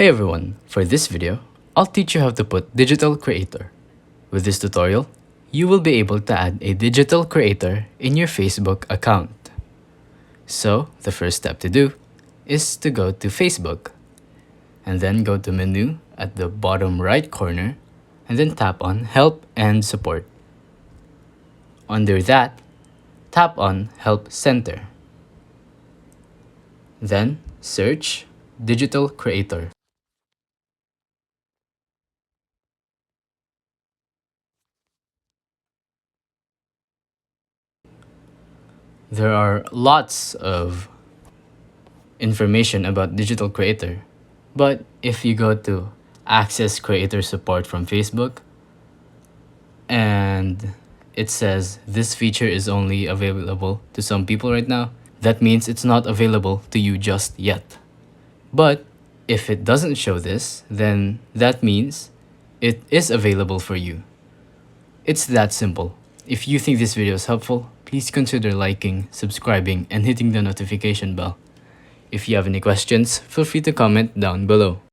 Hey everyone, for this video, I'll teach you how to put digital creator. With this tutorial, you will be able to add a digital creator in your Facebook account. So, the first step to do is to go to Facebook and then go to menu at the bottom right corner and then tap on Help and Support. Under that, tap on Help Center. Then, search Digital Creator. There are lots of information about digital creator, but if you go to access creator support from Facebook and it says this feature is only available to some people right now, that means it's not available to you just yet. But if it doesn't show this, then that means it is available for you. It's that simple. If you think this video is helpful, please consider liking, subscribing, and hitting the notification bell. If you have any questions, feel free to comment down below.